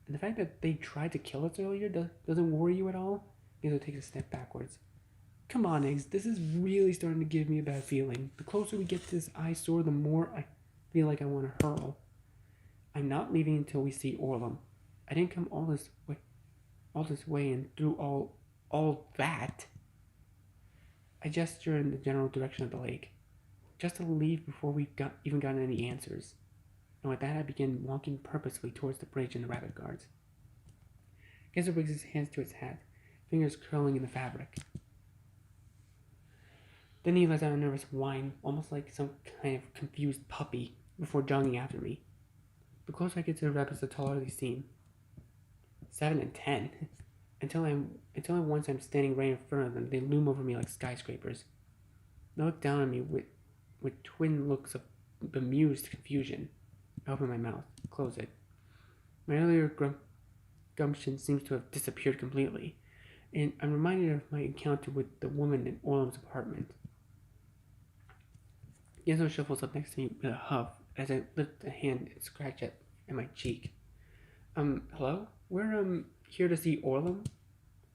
And the fact that they tried to kill us earlier doesn't worry you at all? Genzo takes a step backwards. Come on, Eggs, this is really starting to give me a bad feeling. The closer we get to this eyesore, the more I feel like I want to hurl. I'm not leaving until we see Orlam. I didn't come all this way and through all that. I gesture in the general direction of the lake, just to leave before we've even gotten any answers. And with that, I begin walking purposefully towards the bridge and the rabbit guards. Genzo brings his hands to his hat, fingers curling in the fabric. Then he lets out a nervous whine, almost like some kind of confused puppy, before jogging after me. The closer I get to the rabbits, the taller they seem. 7 and 10. Until once I'm standing right in front of them, they loom over me like skyscrapers. They look down on me with twin looks of bemused confusion. I open my mouth, close it. My earlier gumption seems to have disappeared completely, and I'm reminded of my encounter with the woman in Orlam's apartment. Genzo shuffles up next to me with a huff as I lift a hand and scratch at my cheek. Hello? We're, here to see Orlam?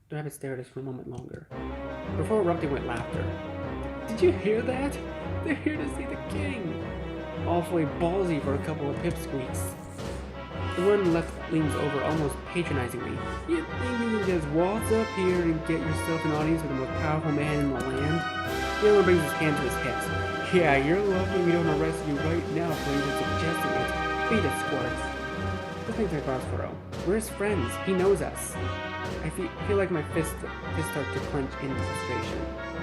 The rabbit stared at us for a moment longer, before erupting with laughter. Did you hear that? They're here to see the king! Awfully ballsy for a couple of pipsqueaks. The one left leans over almost patronizingly. You think you can just waltz up here and get yourself an audience with the most powerful man in the land? The other one brings his hand to his hips. Yeah, you're lucky we don't arrest you right now for even suggesting it. Beat it, squirts. The things I cross for We're his friends. He knows us. I feel like my fists start to clench in frustration.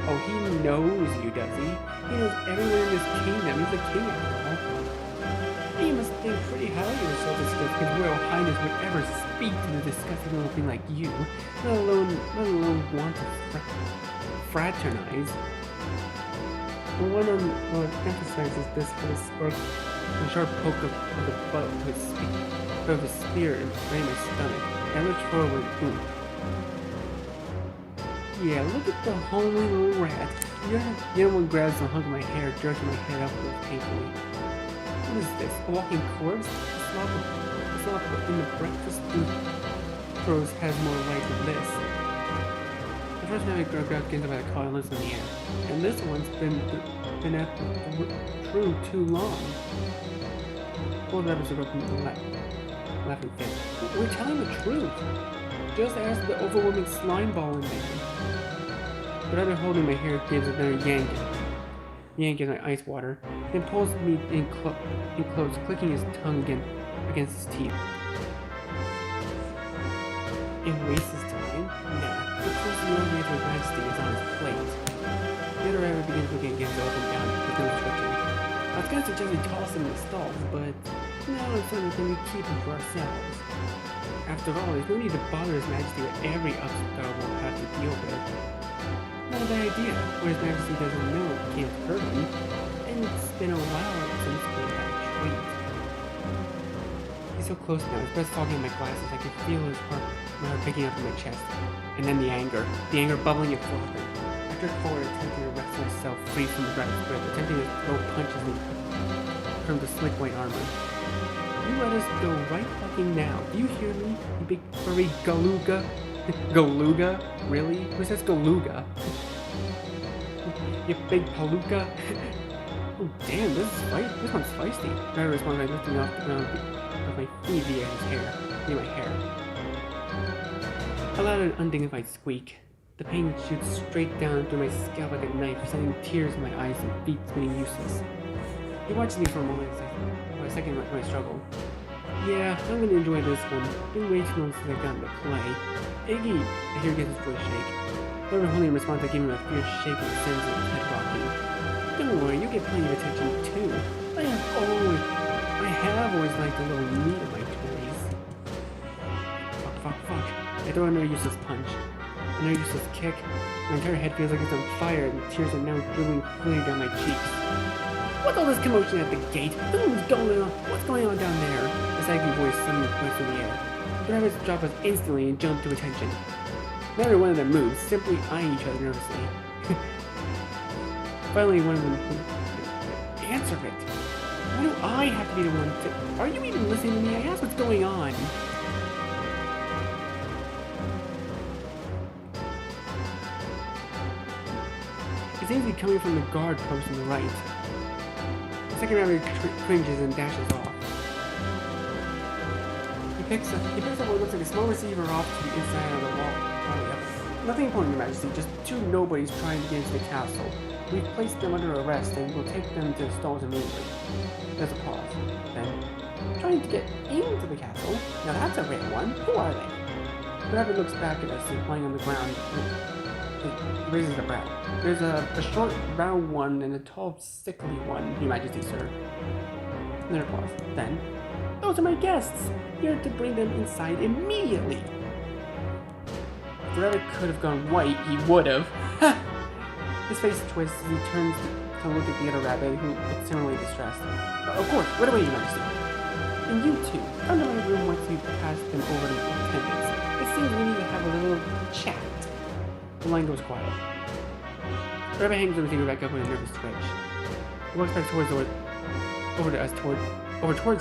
Oh, he knows you, does he? He knows everyone in this kingdom. He's the king after all. You must think pretty highly of yourself as His Royal Highness would ever speak to the disgusting little thing like you, let alone want to fraternize. The one emphasizes this with a sharp poke of the butt of his spear right in my stomach. I looked forward. Boom. Yeah, look at the homely little rat. The other one grabs the hunk of my hair, jerking my head upwards painfully. What is this? A walking corpse? The slop in the breakfast food throws has more light than this. The first time I grabbed Gidget by the collar and lifts in the air. And this one's been at the true too long. Both rabbits are up in the laughing fit. We're telling the truth. Just ask the overwhelming slime ball in there. But after holding my hair, gives another yank in my ice water, then pulls me in close, clicking his tongue against his teeth. It wastes his time? Nah, the close the old man's majesty is on his plate. The other rabbit begins looking against the open down, his nose twitching. I was going to suggest we toss him in the stalls, but no, it's something we keep him for ourselves. After all, there's no need to bother His Majesty with every obstacle we'll have to deal with. Not a bad idea, where His Majesty doesn't know it can't hurt him, and it's been a while since we had a treat. He's so close now, his breath fogging in my glasses, I can feel my heart picking up in my chest. And then the anger bubbling and frothing. I jerked forward, attempting to wrest myself free from the rabbit's grip, attempting to throw punches from the slick white armor. You let us go right fucking now. Do you hear me, you big furry galuga? Galuga? Really? Who says galuga? You big palooka? Oh damn, this one's feisty. I responded by lifting off the ground with my feet via my hair. I allowed an undignified squeak. The pain shoots straight down through my scalp like a knife, sending tears in my eyes and feet spinning useless. He watched me for a second my struggle. Yeah, I'm gonna enjoy this one. Been way too long since I got into play. Iggy! I hear Gidget's voice shake. Whoever holding in response, I give him a fierce shake and sends him head rocking. Don't worry, you get plenty of attention too. I have always liked the little meat of my toys. Fuck. I throw another useless punch. Another useless kick. My entire head feels like it's on fire and the tears are now dribbling freely down my cheeks. What's all this commotion at the gate? What's going on down there? A sagging voice suddenly points in the air. The rabbits drop us instantly and jump to attention. Neither one of them moves, simply eyeing each other nervously. Finally, one of them answer it. Why do I have to be the one to... Are you even listening to me? I asked what's going on. It seems to be coming from the guard post on the right. The second rabbit cringes and dashes off. He picks up what looks like a small receiver off to the inside of the wall. Oh, yeah. Nothing important, Your Majesty, just two nobodies trying to get into the castle. We've placed them under arrest and we'll take them to the stalls immediately. There's a pause. Then, trying to get into the castle? Now that's a rare one. Who are they? The rabbit looks back at us and lying on the ground. It raises a brow. There's a short, round one and a tall, sickly one, Your Majesty, sir. Then a pause. Then, those are my guests. You're to bring them inside immediately. If the rabbit could have gone white, he would have. His face twists as he turns to look at the other rabbit, who looks similarly distressed. Of course, right away, Your Majesty. And you two, come to my room once you've passed them over to the attendants. It seems we need to have a little chat. The line goes quiet. The rabbit hangs the receiver back up with a nervous twitch. He walks back towards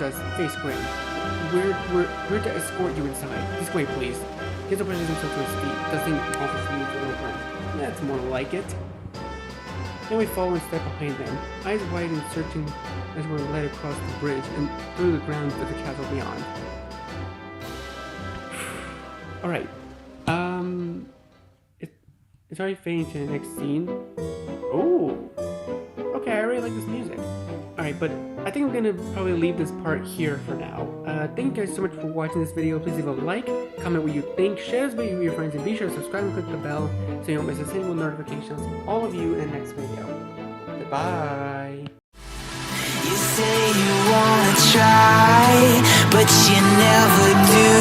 us, face grin. We're to escort you inside. This way, please. Gidget pushes himself to his feet. Does things offer for you to look around. That's more like it. Then we follow and step behind them, eyes wide and searching as we're led across the bridge and through the grounds of the castle beyond. Alright. It's already fading to the next scene. Oh, okay, I really like this music. Alright, but I think I'm gonna probably leave this part here for now. Thank you guys so much for watching this video. Please leave a like, comment what you think, share this video with your friends, and be sure to subscribe and click the bell so you don't miss a single notification. I'll see all of you in the next video. Goodbye. You say you wanna try, but you never do.